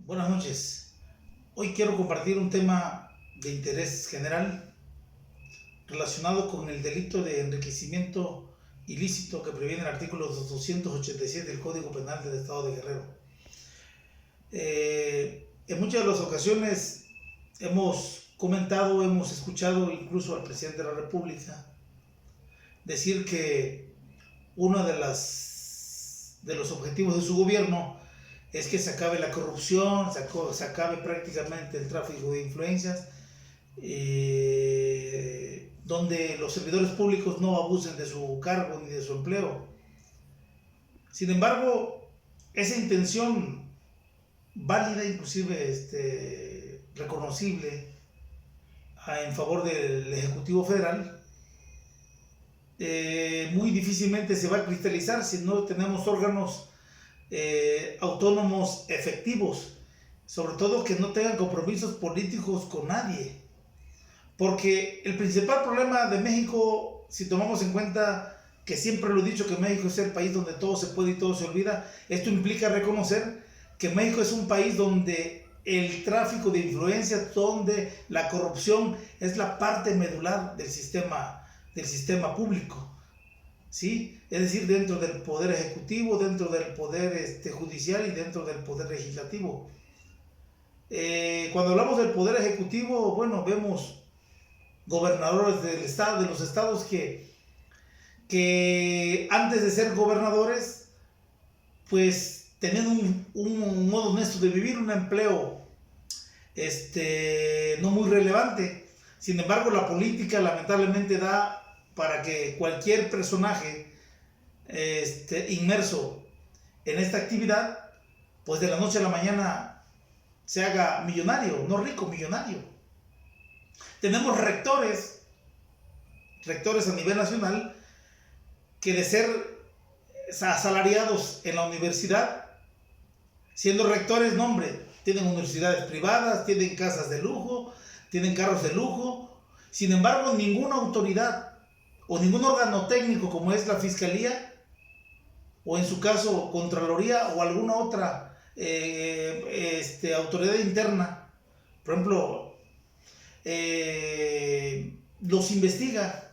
Buenas noches. Hoy quiero compartir un tema de interés general relacionado con el delito de enriquecimiento ilícito que previene el artículo 287 del Código Penal del Estado de Guerrero. En muchas de las ocasiones hemos comentado, hemos escuchado incluso al presidente de la República decir que uno de los objetivos de su gobierno es que se acabe la corrupción, se acabe prácticamente el tráfico de influencias, donde los servidores públicos no abusen de su cargo ni de su empleo. Sin embargo, esa intención válida, inclusive reconocible en favor del Ejecutivo Federal, muy difícilmente se va a cristalizar si no tenemos órganos autónomos efectivos, sobre todo que no tengan compromisos políticos con nadie, porque el principal problema de México, si tomamos en cuenta que siempre lo he dicho que México es el país donde todo se puede y todo se olvida, esto implica reconocer que México es un país donde el tráfico de influencias, donde la corrupción es la parte medular del sistema público. ¿Sí? Es decir, dentro del poder ejecutivo, dentro del poder judicial y dentro del poder legislativo. Cuando hablamos del poder ejecutivo, bueno, vemos gobernadores del estado, de los estados que antes de ser gobernadores, pues tenían un modo honesto de vivir, un empleo no muy relevante. Sin embargo, la política lamentablemente da para que cualquier personaje inmerso en esta actividad, pues de la noche a la mañana se haga millonario, no rico, millonario. Tenemos rectores a nivel nacional, que de ser asalariados en la universidad, siendo rectores, no hombre, tienen universidades privadas, tienen casas de lujo, tienen carros de lujo. Sin embargo, ninguna autoridad o ningún órgano técnico como es la Fiscalía, o en su caso Contraloría o alguna otra autoridad interna, por ejemplo, los investiga.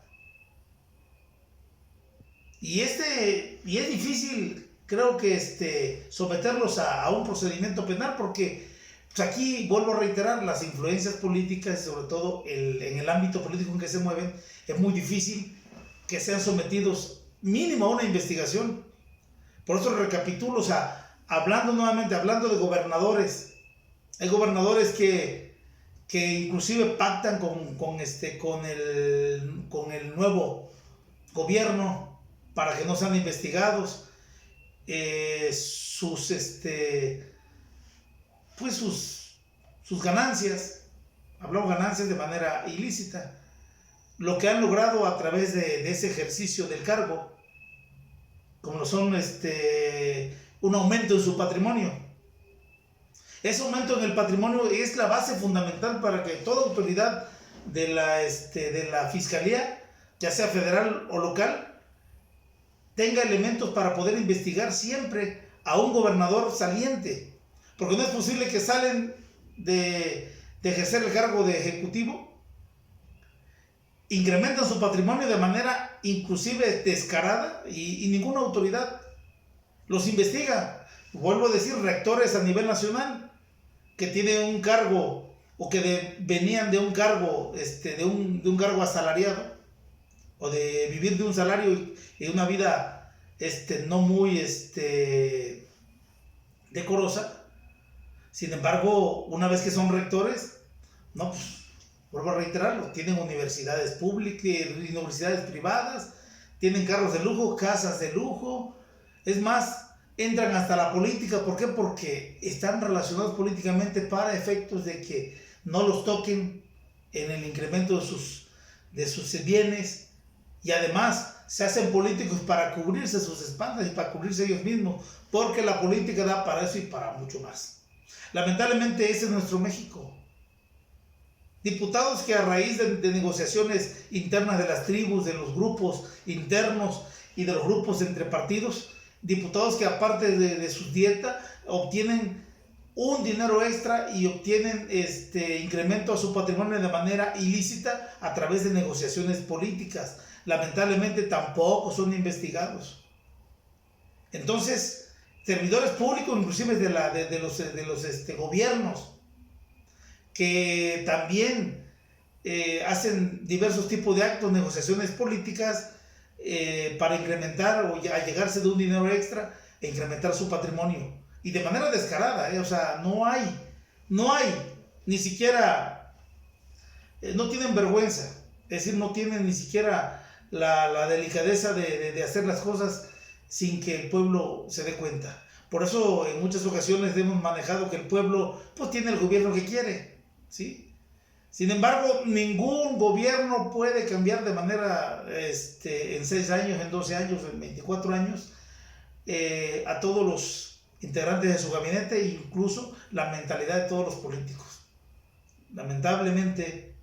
Y es difícil, creo que someterlos a un procedimiento penal, porque pues aquí, vuelvo a reiterar, las influencias políticas y sobre todo en el ámbito político en que se mueven, es muy difícil que sean sometidos mínimo a una investigación. Por eso recapitulo, o sea, hablando de gobernadores, hay gobernadores que inclusive pactan con el nuevo gobierno para que no sean investigados, sus ganancias, hablamos ganancias de manera ilícita, lo que han logrado a través de ese ejercicio del cargo, como lo son un aumento en su patrimonio. Ese aumento en el patrimonio es la base fundamental para que toda autoridad de la Fiscalía, ya sea federal o local, tenga elementos para poder investigar siempre a un gobernador saliente, porque no es posible que salen de ejercer el cargo de ejecutivo, incrementan su patrimonio de manera inclusive descarada y ninguna autoridad los investiga. Vuelvo a decir, rectores a nivel nacional que tienen un cargo o que venían de un cargo, de un cargo asalariado, o de vivir de un salario y una vida no muy decorosa. Sin embargo, una vez que son rectores, no, pues vuelvo a reiterarlo, tienen universidades públicas, universidades privadas, tienen carros de lujo, casas de lujo, es más, entran hasta la política. ¿Por qué? Porque están relacionados políticamente para efectos de que no los toquen en el incremento de sus bienes, y además se hacen políticos para cubrirse sus espaldas y para cubrirse ellos mismos, porque la política da para eso y para mucho más. Lamentablemente ese es nuestro México. Diputados que a raíz de negociaciones internas de las tribus, de los grupos internos y de los grupos entre partidos, diputados que aparte de su dieta obtienen un dinero extra y obtienen incremento a su patrimonio de manera ilícita a través de negociaciones políticas. Lamentablemente tampoco son investigados. Entonces, servidores públicos, inclusive de los gobiernos, que también hacen diversos tipos de actos, negociaciones políticas para incrementar o llegarse de un dinero extra e incrementar su patrimonio. Y de manera descarada, o sea, no hay, ni siquiera, no tienen vergüenza, es decir, no tienen ni siquiera la delicadeza de hacer las cosas sin que el pueblo se dé cuenta. Por eso en muchas ocasiones hemos manejado que el pueblo pues tiene el gobierno que quiere, ¿sí? Sin embargo, ningún gobierno puede cambiar de manera, en 6 años, en 12 años, en 24 años, a todos los integrantes de su gabinete e incluso la mentalidad de todos los políticos. Lamentablemente,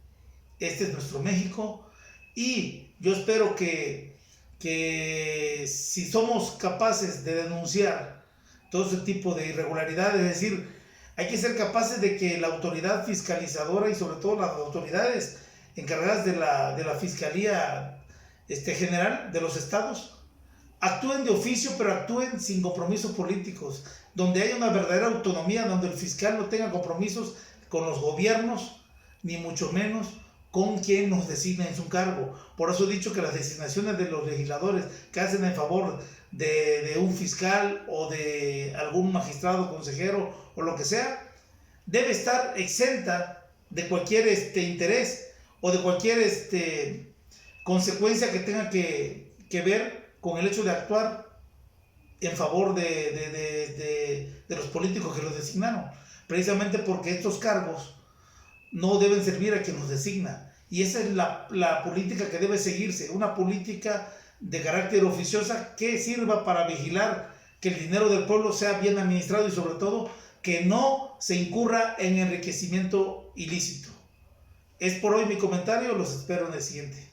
este es nuestro México y yo espero que si somos capaces de denunciar todo ese tipo de irregularidades, es decir, hay que ser capaces de que la autoridad fiscalizadora y sobre todo las autoridades encargadas de la Fiscalía General de los estados actúen de oficio, pero actúen sin compromisos políticos, donde haya una verdadera autonomía, donde el fiscal no tenga compromisos con los gobiernos, ni mucho menos con quien nos designa en su cargo. Por eso he dicho que las designaciones de los legisladores que hacen en favor de un fiscal o de algún magistrado, consejero o lo que sea, debe estar exenta de cualquier interés o de cualquier consecuencia que tenga que ver con el hecho de actuar en favor de los políticos que los designaron, precisamente porque estos cargos no deben servir a quien los designa, y esa es la política que debe seguirse, una política de carácter oficiosa que sirva para vigilar que el dinero del pueblo sea bien administrado y sobre todo que no se incurra en enriquecimiento ilícito. Es por hoy mi comentario, los espero en el siguiente.